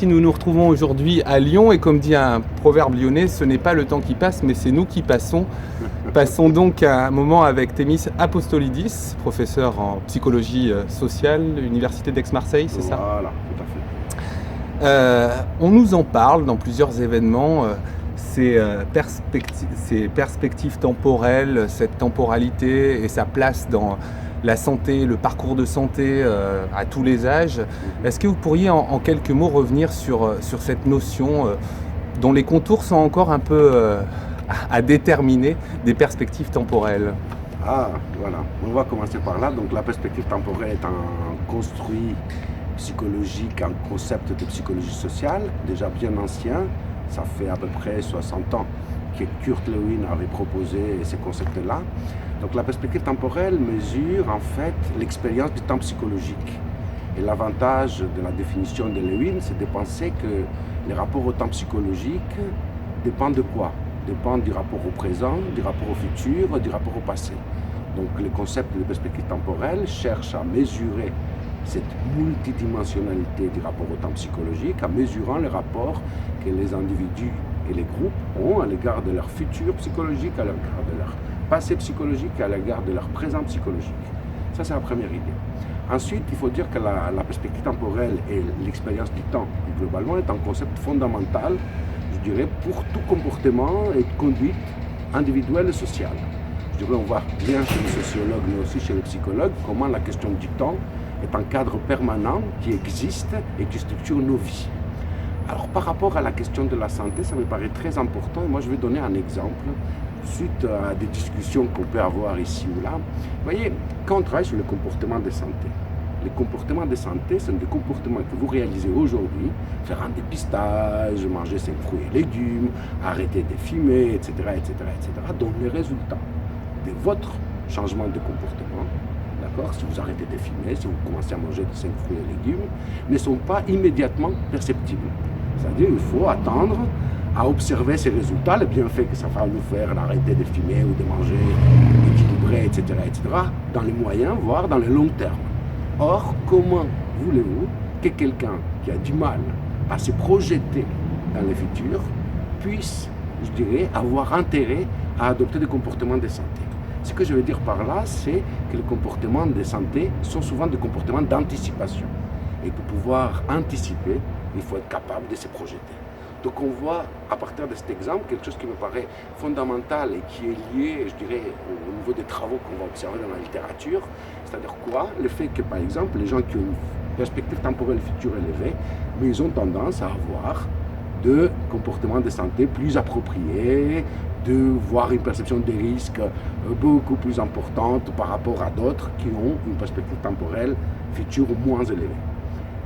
parti, nous nous retrouvons aujourd'hui à Lyon et comme dit un proverbe lyonnais, ce n'est pas le temps qui passe mais c'est nous qui passons. Passons donc à un moment avec Thémis Apostolidis, professeur en psychologie sociale, Université d'Aix-Marseille, c'est ça? Voilà, tout à fait. On nous en parle dans plusieurs événements, ces perspectives temporelles, cette temporalité et sa place dans la santé, le parcours de santé à tous les âges. Est-ce que vous pourriez en quelques mots revenir sur cette notion dont les contours sont encore un peu à déterminer, des perspectives temporelles? Ah, voilà. On va commencer par là. Donc la perspective temporelle est un construit psychologique, un concept de psychologie sociale, déjà bien ancien. Ça fait à peu près 60 ans que Kurt Lewin avait proposé ces concepts-là. Donc la perspective temporelle mesure en fait l'expérience du temps psychologique. Et l'avantage de la définition de Lewin, c'est de penser que les rapports au temps psychologique dépendent de quoi? Dépendent du rapport au présent, du rapport au futur, du rapport au passé. Donc le concept de perspective temporelle cherche à mesurer cette multidimensionnalité du rapport au temps psychologique en mesurant les rapports que les individus et les groupes ont à l'égard de leur futur psychologique, à l'égard de leur passé psychologique et à l'égard de leur présent psychologique. Ça, c'est la première idée. Ensuite, il faut dire que la perspective temporelle et l'expérience du temps, plus globalement, est un concept fondamental, je dirais, pour tout comportement et conduite individuelle et sociale. Je dirais, on voit bien chez les sociologues, mais aussi chez les psychologues, comment la question du temps est un cadre permanent qui existe et qui structure nos vies. Alors, par rapport à la question de la santé, ça me paraît très important. Et moi, je vais donner un exemple suite à des discussions qu'on peut avoir ici ou là. Vous voyez, quand on travaille sur le comportement de santé, les comportements de santé sont des comportements que vous réalisez aujourd'hui, faire un dépistage, manger 5 fruits et légumes, arrêter de fumer, etc., etc., etc., dont les résultats de votre changement de comportement, d'accord, si vous arrêtez de fumer, si vous commencez à manger de 5 fruits et légumes, ne sont pas immédiatement perceptibles. C'est-à-dire qu'il faut attendre à observer ces résultats, les bienfaits que ça va nous faire d'arrêter de fumer ou de manger équilibré, etc., etc., dans les moyens, voire dans le long terme. Or, comment voulez-vous que quelqu'un qui a du mal à se projeter dans le futur puisse, je dirais, avoir intérêt à adopter des comportements de santé? Ce que je veux dire par là, c'est que les comportements de santé sont souvent des comportements d'anticipation. Et pour pouvoir anticiper, il faut être capable de se projeter. Donc on voit à partir de cet exemple quelque chose qui me paraît fondamental et qui est lié, je dirais, au niveau des travaux qu'on va observer dans la littérature. C'est-à-dire quoi? Le fait que, par exemple, les gens qui ont une perspective temporelle future élevée, mais ils ont tendance à avoir de comportements de santé plus appropriés, de voir une perception des risques beaucoup plus importante par rapport à d'autres qui ont une perspective temporelle future moins élevée.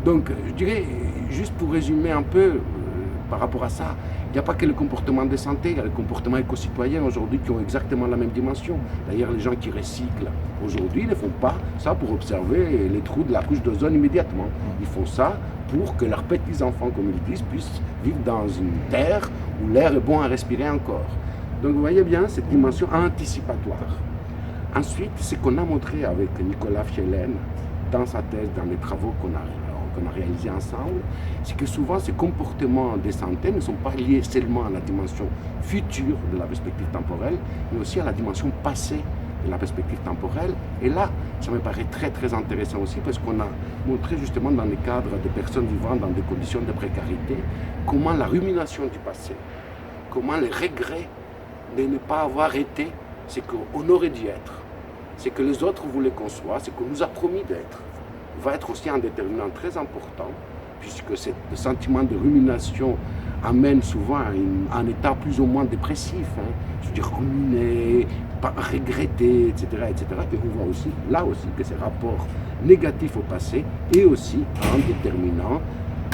Donc, je dirais, juste pour résumer un peu, par rapport à ça, il n'y a pas que le comportement de santé, il y a le comportement éco-citoyen aujourd'hui qui ont exactement la même dimension. D'ailleurs, les gens qui recyclent aujourd'hui ne font pas ça pour observer les trous de la couche d'ozone immédiatement. Ils font ça pour que leurs petits-enfants, comme ils disent, puissent vivre dans une terre où l'air est bon à respirer encore. Donc vous voyez bien cette dimension anticipatoire. Ensuite, ce qu'on a montré avec Nicolas Fielen dans sa thèse, dans les travaux qu'on a réalisés ensemble, c'est que souvent ces comportements de santé ne sont pas liés seulement à la dimension future de la perspective temporelle, mais aussi à la dimension passée de la perspective temporelle. Et là, ça me paraît très très intéressant aussi parce qu'on a montré justement dans le cadre de personnes vivant dans des conditions de précarité, comment la rumination du passé, comment les regrets de ne pas avoir été ce qu'on aurait dû être, ce que les autres voulaient qu'on soit, ce qu'on nous a promis d'être, va être aussi un déterminant très important, puisque ce sentiment de rumination amène souvent à un état plus ou moins dépressif, je veux dire ruminer, regretter, etc., etc. Et on voit aussi, là aussi, que ces rapports négatifs au passé est aussi un déterminant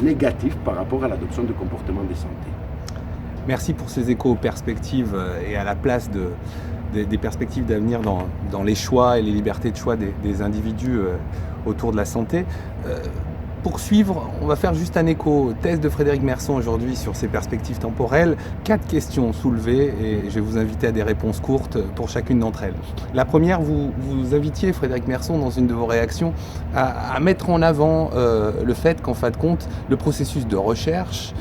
négatif par rapport à l'adoption de comportements de santé. Merci pour ces échos aux perspectives et à la place des perspectives d'avenir dans les choix et les libertés de choix des individus autour de la santé. poursuivre, on va faire juste un écho. Thèse de Frédéric Merson aujourd'hui sur ces perspectives temporelles. 4 questions soulevées et je vais vous inviter à des réponses courtes pour chacune d'entre elles. La première, vous invitiez Frédéric Merson dans une de vos réactions à mettre en avant le fait qu'en fin de compte, le processus de recherche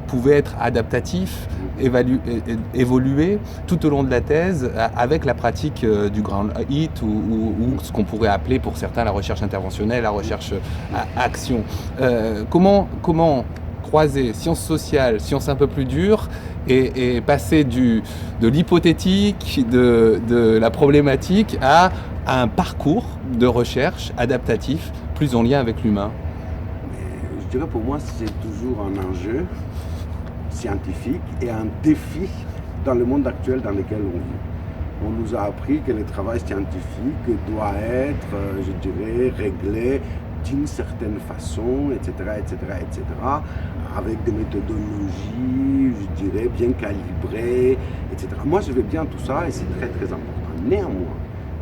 pouvait être adaptatif, évoluer tout au long de la thèse avec la pratique du ground hit ou ce qu'on pourrait appeler pour certains la recherche interventionnelle, la recherche action. Comment croiser sciences sociales, sciences un peu plus dures et passer de l'hypothétique, de la problématique à un parcours de recherche adaptatif plus en lien avec l'humain? Je dirais pour moi c'est toujours un enjeu scientifique et un défi dans le monde actuel dans lequel on vit. On nous a appris que le travail scientifique doit être, je dirais, réglé d'une certaine façon, etc., avec des méthodologies, je dirais, bien calibrées, etc. Moi, je veux bien tout ça et c'est très, très important. Néanmoins,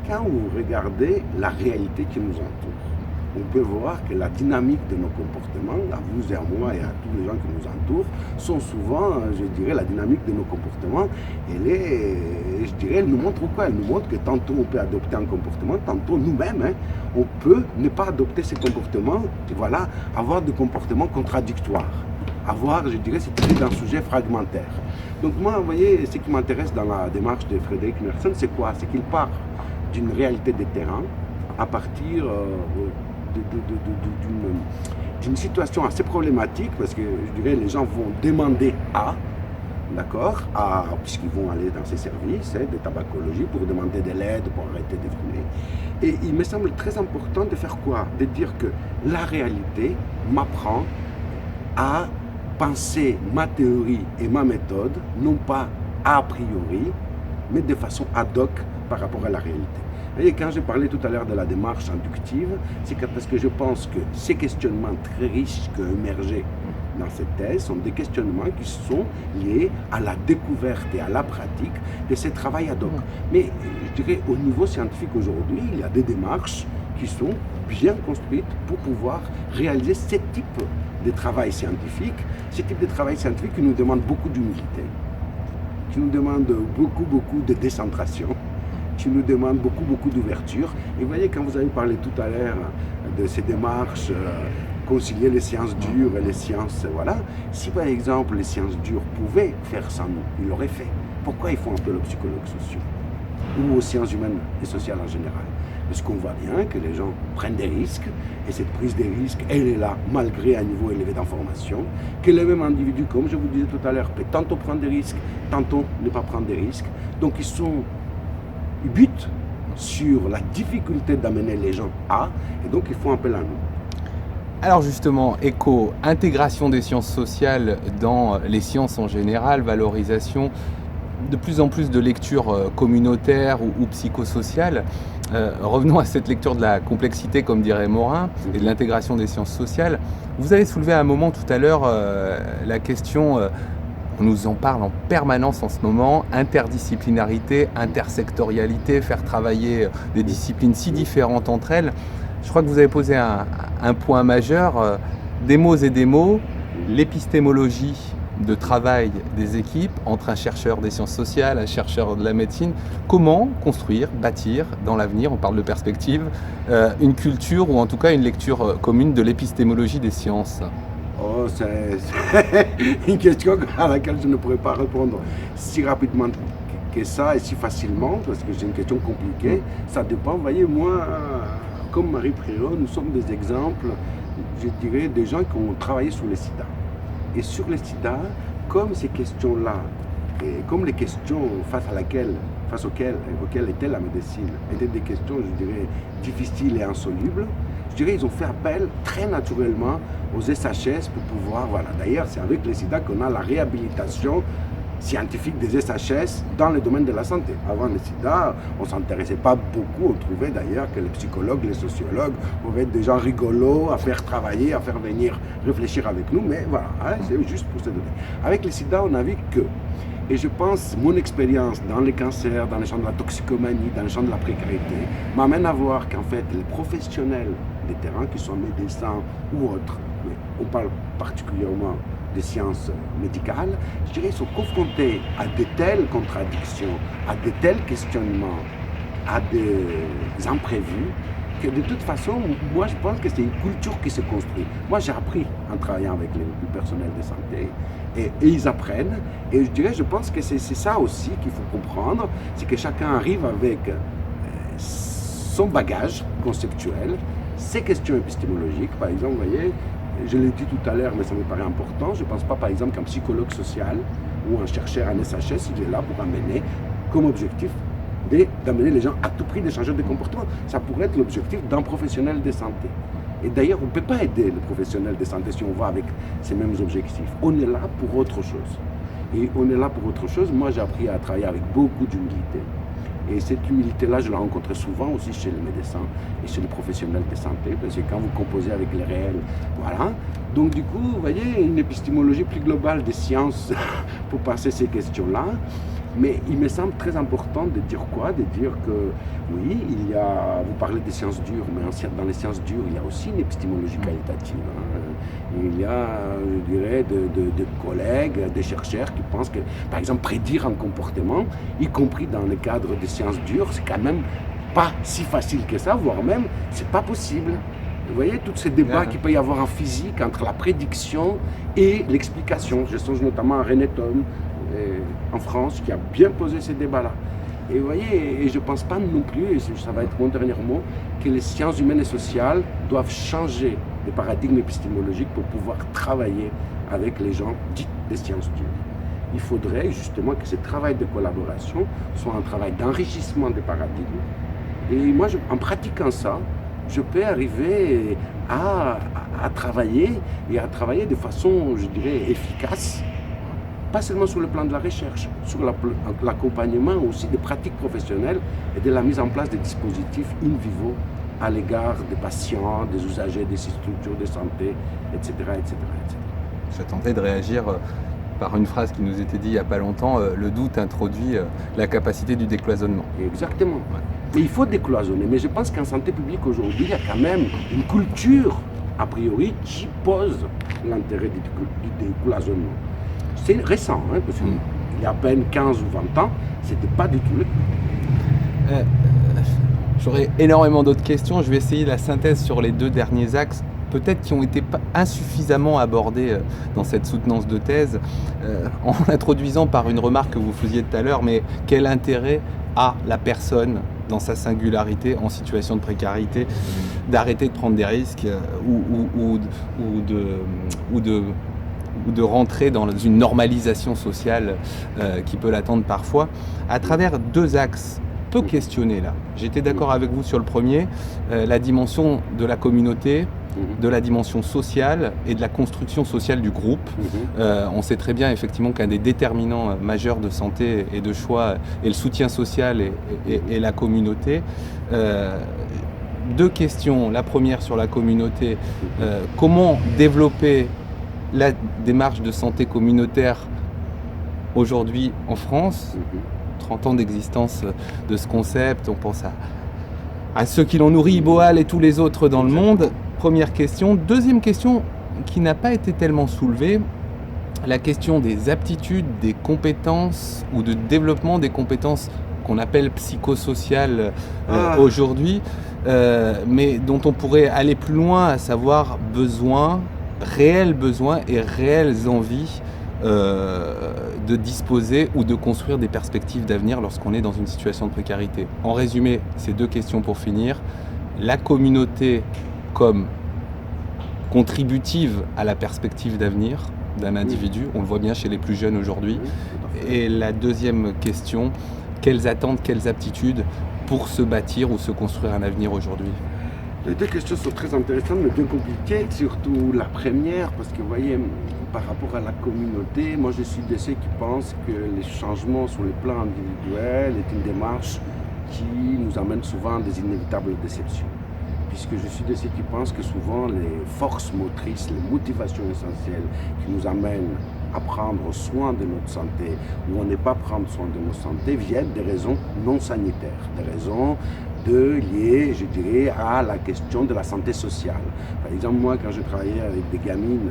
quand vous regardez la réalité qui nous entoure, on peut voir que la dynamique de nos comportements, à vous et à moi et à tous les gens qui nous entourent, sont souvent, je dirais, la dynamique de nos comportements, elle nous montre quoi? Elle nous montre que tantôt on peut adopter un comportement, tantôt nous-mêmes, on peut ne pas adopter ces comportements, et voilà, avoir des comportements contradictoires, avoir, je dirais, c'est un sujet fragmentaire. Donc moi, vous voyez, ce qui m'intéresse dans la démarche de Frédéric Merson, c'est quoi? C'est qu'il part d'une réalité des terrains à partir d'une situation assez problématique, parce que je dirais les gens vont demander d'accord, puisqu'ils vont aller dans ces services de tabacologie pour demander de l'aide, pour arrêter de fumer. Et il me semble très important de faire quoi? De dire que la réalité m'apprend à penser ma théorie et ma méthode, non pas a priori, mais de façon ad hoc par rapport à la réalité. Et quand j'ai parlé tout à l'heure de la démarche inductive, c'est parce que je pense que ces questionnements très riches qui ont émergé dans cette thèse sont des questionnements qui sont liés à la découverte et à la pratique de ce travail ad hoc. Mais je dirais au niveau scientifique aujourd'hui, il y a des démarches qui sont bien construites pour pouvoir réaliser ce type de travail scientifique, ce type de travail scientifique qui nous demande beaucoup d'humilité, qui nous demande beaucoup de décentration, qui nous demande beaucoup d'ouverture. Et vous voyez, quand vous avez parlé tout à l'heure de ces démarches, concilier les sciences dures et les sciences, voilà, si par exemple les sciences dures pouvaient faire sans nous, ils l'auraient fait. Pourquoi ils font appel aux psychologues sociaux ou aux sciences humaines et sociales en général? Parce qu'on voit bien que les gens prennent des risques, et cette prise des risques, elle est là malgré un niveau élevé d'information, que les mêmes individus, comme je vous disais tout à l'heure, peuvent tantôt prendre des risques, tantôt ne pas prendre des risques. Donc ils butent sur la difficulté d'amener les gens et donc ils font appel à nous. Alors justement, intégration des sciences sociales dans les sciences en général, valorisation, de plus en plus de lectures communautaires ou psychosociales. Revenons à cette lecture de la complexité, comme dirait Morin, et de l'intégration des sciences sociales. Vous avez soulevé à un moment tout à l'heure la question, on nous en parle en permanence en ce moment, interdisciplinarité, intersectorialité, faire travailler des disciplines si différentes entre elles. Je crois que vous avez posé un point majeur, des mots et des mots, l'épistémologie de travail des équipes entre un chercheur des sciences sociales, un chercheur de la médecine. Comment construire, bâtir dans l'avenir, on parle de perspective, une culture ou en tout cas une lecture commune de l'épistémologie des sciences? Oh, c'est une question à laquelle je ne pourrais pas répondre si rapidement que ça et si facilement, parce que c'est une question compliquée. Ça dépend. Vous voyez, moi, comme Marie Préreau, nous sommes des exemples, je dirais, des gens qui ont travaillé sur le sida. Et sur le sida, comme ces questions-là, et comme les questions auxquelles était la médecine, étaient des questions, je dirais, difficiles et insolubles, je dirais ils ont fait appel très naturellement aux SHS pour pouvoir, voilà. D'ailleurs, c'est avec le sida qu'on a la réhabilitation scientifique des SHS dans le domaine de la santé. Avant le sida, on ne s'intéressait pas beaucoup. On trouvait d'ailleurs que les psychologues, les sociologues pouvaient être des gens rigolos à faire travailler, à faire venir réfléchir avec nous. Mais voilà, c'est juste pour se donner. Avec le sida, on a vu que, et je pense, mon expérience dans les cancers, dans les champs de la toxicomanie, dans les champs de la précarité, m'amène à voir qu'en fait, les professionnels des terrains, qu'ils soient médecins ou autres, mais on parle particulièrement des sciences médicales, je dirais, ils sont confrontés à de telles contradictions, à de tels questionnements, à des imprévus, que de toute façon, moi je pense que c'est une culture qui se construit. Moi j'ai appris en travaillant avec le personnel de santé, et ils apprennent, et je pense que c'est ça aussi qu'il faut comprendre, c'est que chacun arrive avec son bagage conceptuel, ses questions épistémologiques. Par exemple, vous voyez, je l'ai dit tout à l'heure, mais ça me paraît important, je ne pense pas par exemple qu'un psychologue social ou un chercheur en SHS, il est là pour amener comme objectif d'amener les gens à tout prix de changer de comportement. Ça pourrait être l'objectif d'un professionnel de santé. Et d'ailleurs, on ne peut pas aider le professionnel de santé si on va avec ces mêmes objectifs. On est là pour autre chose. Et on est là pour autre chose. Moi, j'ai appris à travailler avec beaucoup d'humilité. Et cette humilité-là, je la rencontrais souvent aussi chez les médecins et chez les professionnels de santé, parce que quand vous composez avec les réels, voilà. Donc du coup, vous voyez, une épistémologie plus globale des sciences pour passer ces questions-là. Mais il me semble très important de dire quoi? De dire que oui, il y a, vous parlez des sciences dures, mais dans les sciences dures, il y a aussi une épistémologie qualitative. Il y a, je dirais, de collègues, des chercheurs qui pensent que, par exemple, prédire un comportement, y compris dans le cadre des sciences dures, c'est quand même pas si facile que ça, voire même, c'est pas possible. Vous voyez, tous ces débats qu'il peut y avoir en physique entre la prédiction et l'explication. Je songe notamment à René Thom, en France, qui a bien posé ces débats-là. Et vous voyez, et je ne pense pas non plus, et ça va être mon dernier mot, que les sciences humaines et sociales doivent changer de paradigme épistémologique pour pouvoir travailler avec les gens dits des sciences dures. Il faudrait justement que ce travail de collaboration soit un travail d'enrichissement des paradigmes. Et moi, en pratiquant ça, je peux arriver à travailler, et à travailler de façon, je dirais, efficace, pas seulement sur le plan de la recherche, sur l'accompagnement aussi des pratiques professionnelles et de la mise en place des dispositifs in vivo à l'égard des patients, des usagers des structures de santé, etc. etc., etc. Je tentais de réagir par une phrase qui nous était dite il n'y a pas longtemps, le doute introduit la capacité du décloisonnement. Exactement. Ouais. Mais il faut décloisonner, mais je pense qu'en santé publique aujourd'hui, il y a quand même une culture, a priori, qui pose l'intérêt du décloisonnement. C'est récent, hein, parce qu'il y a à peine 15 ou 20 ans, c'était pas du tout le cas. J'aurais énormément d'autres questions, je vais essayer la synthèse sur les deux derniers axes, peut-être qui ont été insuffisamment abordés dans cette soutenance de thèse, en l'introduisant par une remarque que vous faisiez tout à l'heure, mais quel intérêt a la personne dans sa singularité, en situation de précarité, d'arrêter de prendre des risques ou de rentrer dans une normalisation sociale qui peut l'attendre parfois, à travers deux axes peu questionnés là. J'étais d'accord avec vous sur le premier, la dimension de la communauté, de la dimension sociale et de la construction sociale du groupe. On sait très bien effectivement qu'un des déterminants majeurs de santé et de choix est le soutien social et la communauté. Deux questions, la première sur la communauté, comment développer la démarche de santé communautaire aujourd'hui en France, 30 ans d'existence de ce concept, on pense à ceux qui l'ont nourri, Boal et tous les autres dans le monde. Première question. Deuxième question qui n'a pas été tellement soulevée, la question des aptitudes, des compétences ou de développement des compétences qu'on appelle psychosociales aujourd'hui, mais dont on pourrait aller plus loin, à savoir réels besoins et réelles envies de disposer ou de construire des perspectives d'avenir lorsqu'on est dans une situation de précarité. En résumé, ces deux questions pour finir. La communauté comme contributive à la perspective d'avenir d'un individu, on le voit bien chez les plus jeunes aujourd'hui. Et la deuxième question, quelles attentes, quelles aptitudes pour se bâtir ou se construire un avenir aujourd'hui? Les deux questions sont très intéressantes, mais bien compliquées, surtout la première, parce que vous voyez, par rapport à la communauté, moi je suis de ceux qui pensent que les changements sur le plan individuel est une démarche qui nous amène souvent à des inévitables déceptions. Puisque je suis de ceux qui pensent que souvent les forces motrices, les motivations essentielles qui nous amènent à prendre soin de notre santé ou à ne pas prendre soin de notre santé viennent des raisons non sanitaires, des raisons liées, je dirais, à la question de la santé sociale. Par exemple, moi, quand je travaillais avec des gamines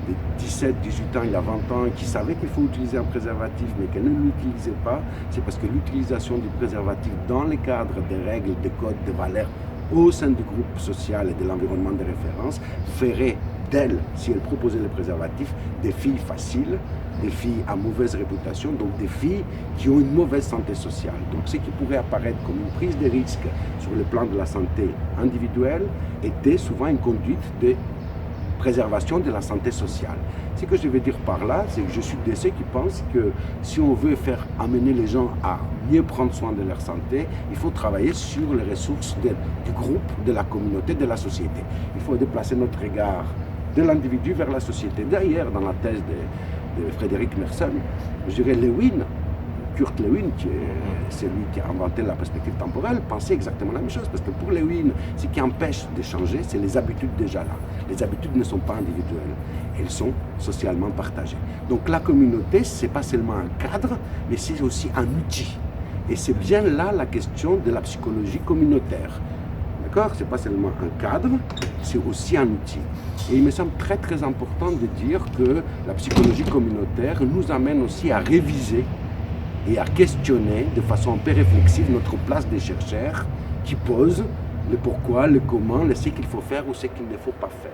de 17, 18 ans, il y a 20 ans, qui savaient qu'il faut utiliser un préservatif, mais qu'elles ne l'utilisaient pas, c'est parce que l'utilisation du préservatif dans le cadre des règles, des codes, des valeurs au sein du groupe social et de l'environnement de référence ferait d'elles, si elles proposaient le préservatif, des filles faciles, des filles à mauvaise réputation, donc des filles qui ont une mauvaise santé sociale. Donc ce qui pourrait apparaître comme une prise de risque sur le plan de la santé individuelle était souvent une conduite de préservation de la santé sociale. Ce que je veux dire par là, c'est que je suis de ceux qui pensent que si on veut faire amener les gens à mieux prendre soin de leur santé, il faut travailler sur les ressources du groupe, de la communauté, de la société. Il faut déplacer notre regard de l'individu vers la société. D'ailleurs, dans la thèse de Frédéric Mersenne, je dirais Kurt Lewin, qui est celui qui a inventé la perspective temporelle, pensait exactement la même chose. Parce que pour Lewin, ce qui empêche de changer, c'est les habitudes déjà là. Les habitudes ne sont pas individuelles, elles sont socialement partagées. Donc la communauté, ce n'est pas seulement un cadre, mais c'est aussi un outil. Et c'est bien là la question de la psychologie communautaire. D'accord ? Ce n'est pas seulement un cadre, c'est aussi un outil. Et il me semble très très important de dire que la psychologie communautaire nous amène aussi à réviser et à questionner de façon un peu réflexive notre place des chercheurs qui posent le pourquoi, le comment, le ce qu'il faut faire ou ce qu'il ne faut pas faire.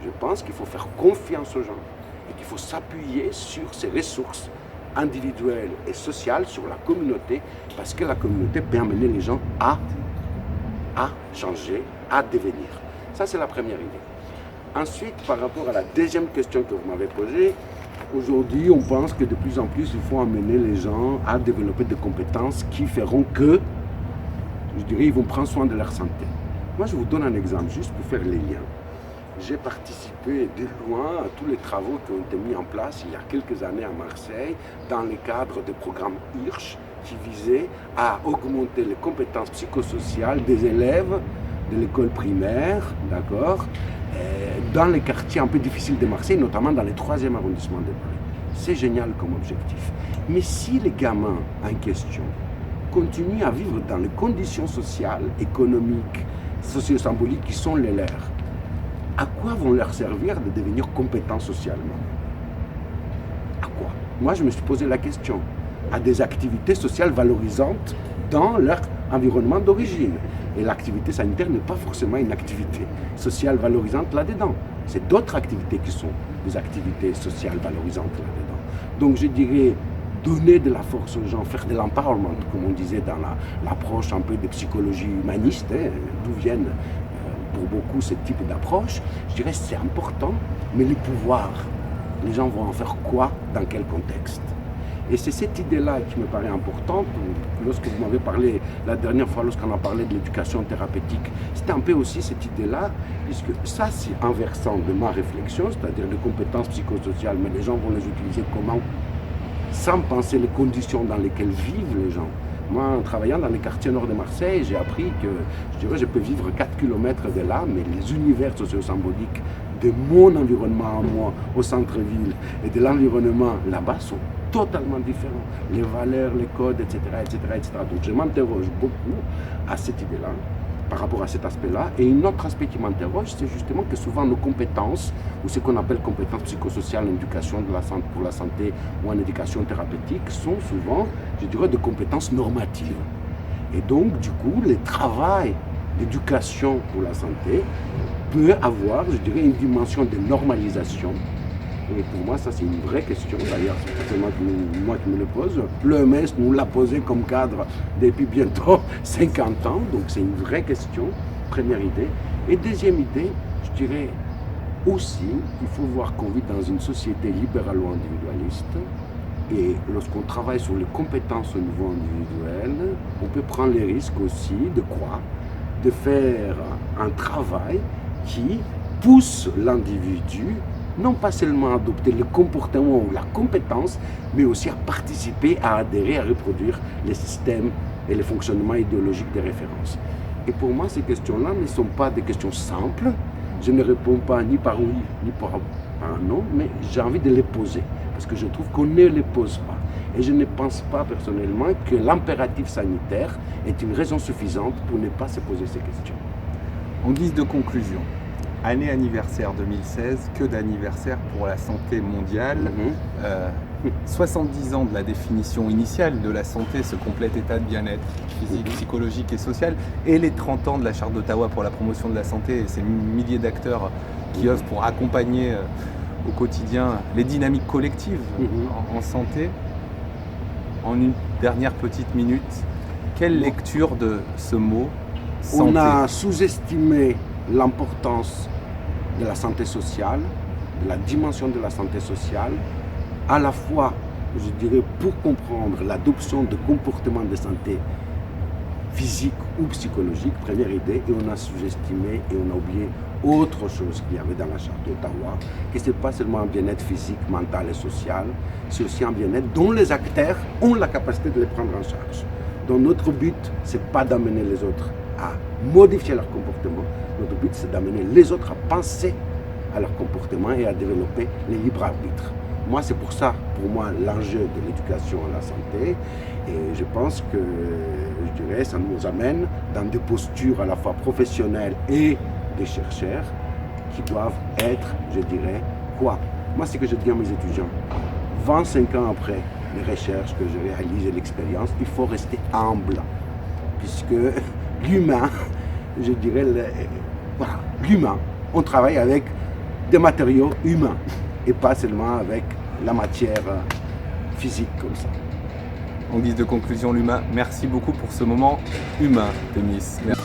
Je pense qu'il faut faire confiance aux gens et qu'il faut s'appuyer sur ces ressources individuelles et sociales, sur la communauté, parce que la communauté peut amener les gens à changer, à devenir. Ça, c'est la première idée. Ensuite, par rapport à la deuxième question que vous m'avez posée, aujourd'hui, on pense que de plus en plus, il faut amener les gens à développer des compétences qui feront que, je dirais, ils vont prendre soin de leur santé. Moi, je vous donne un exemple, juste pour faire les liens. J'ai participé de loin à tous les travaux qui ont été mis en place il y a quelques années à Marseille, dans le cadre du programme Hirsch, qui visait à augmenter les compétences psychosociales des élèves de l'école primaire, d'accord, dans les quartiers un peu difficiles de Marseille, notamment dans les 3e arrondissements de Paris. C'est génial comme objectif. Mais si les gamins en question continuent à vivre dans les conditions sociales, économiques, socio-symboliques qui sont les leurs, à quoi vont leur servir de devenir compétents socialement? À quoi? Moi, je me suis posé la question. À des activités sociales valorisantes dans leur environnement d'origine. Et l'activité sanitaire n'est pas forcément une activité sociale valorisante là-dedans. C'est d'autres activités qui sont des activités sociales valorisantes là-dedans. Donc je dirais, donner de la force aux gens, faire de l'empowerment, comme on disait dans l'approche un peu de psychologie humaniste, d'où viennent pour beaucoup ce type d'approche, je dirais c'est important, mais les pouvoirs, les gens vont en faire quoi, dans quel contexte? Et c'est cette idée-là qui me paraît importante. Lorsque vous m'avez parlé la dernière fois, lorsqu'on a parlé de l'éducation thérapeutique, c'était un peu aussi cette idée-là, puisque ça c'est un versant de ma réflexion, c'est-à-dire des compétences psychosociales, mais les gens vont les utiliser comment? Sans penser les conditions dans lesquelles vivent les gens. Moi, en travaillant dans les quartiers nord de Marseille, j'ai appris que, je dirais, je peux vivre 4 km de là, mais les univers socio-symboliques de mon environnement à moi, au centre-ville, et de l'environnement là-bas sont totalement différents. Les valeurs, les codes, etc., etc., etc. Donc je m'interroge beaucoup à cette idée-là, par rapport à cet aspect-là. Et un autre aspect qui m'interroge, c'est justement que souvent nos compétences, ou ce qu'on appelle compétences psychosociales en éducation pour la santé ou en éducation thérapeutique, sont souvent, je dirais, de compétences normatives. Et donc, du coup, le travail d'éducation pour la santé peut avoir, je dirais, une dimension de normalisation. Et pour moi, ça, c'est une vraie question. D'ailleurs, c'est seulement moi qui me le pose. L'OMS nous l'a posé comme cadre depuis bientôt 50 ans. Donc, c'est une vraie question, première idée. Et deuxième idée, je dirais aussi, il faut voir qu'on vit dans une société libéralo-individualiste. Et lorsqu'on travaille sur les compétences au niveau individuel, on peut prendre les risques aussi de quoi? De faire un travail qui pousse l'individu non pas seulement à adopter le comportement ou la compétence, mais aussi à participer, à adhérer, à reproduire les systèmes et les fonctionnements idéologiques des références. Et pour moi, ces questions-là ne sont pas des questions simples. Je ne réponds pas ni par oui, ni par un nom, mais j'ai envie de les poser, parce que je trouve qu'on ne les pose pas. Et je ne pense pas personnellement que l'impératif sanitaire est une raison suffisante pour ne pas se poser ces questions. En guise de conclusion, année anniversaire 2016, que d'anniversaire pour la santé mondiale. 70 ans de la définition initiale de la santé, ce complet état de bien-être physique, psychologique et social, et les 30 ans de la Charte d'Ottawa pour la promotion de la santé et ces milliers d'acteurs qui œuvrent pour accompagner au quotidien les dynamiques collectives en santé. En une dernière petite minute, quelle lecture de ce mot santé? On a sous-estimé l'importance de la santé sociale, de la dimension de la santé sociale, à la fois, je dirais, pour comprendre l'adoption de comportements de santé physique ou psychologique, première idée, et on a sous-estimé et on a oublié autre chose qu'il y avait dans la Charte d'Ottawa, que ce n'est pas seulement un bien-être physique, mental et social, c'est aussi un bien-être dont les acteurs ont la capacité de les prendre en charge. Donc notre but, ce n'est pas d'amener les autres à modifier leur comportement, notre but c'est d'amener les autres à penser à leur comportement et à développer les libres arbitres. Moi, c'est pour ça, pour moi, l'enjeu de l'éducation à la santé. Et je pense que, je dirais, ça nous amène dans des postures à la fois professionnelles et des chercheurs qui doivent être, je dirais, quoi? Moi, c'est que je dis à mes étudiants, 25 ans après les recherches que je réalise et l'expérience, il faut rester humble. Puisque l'humain, je dirais, voilà, l'humain, on travaille avec des matériaux humains et pas seulement avec la matière physique comme ça. En guise de conclusion, l'humain, merci beaucoup pour ce moment humain, Denis. Merci.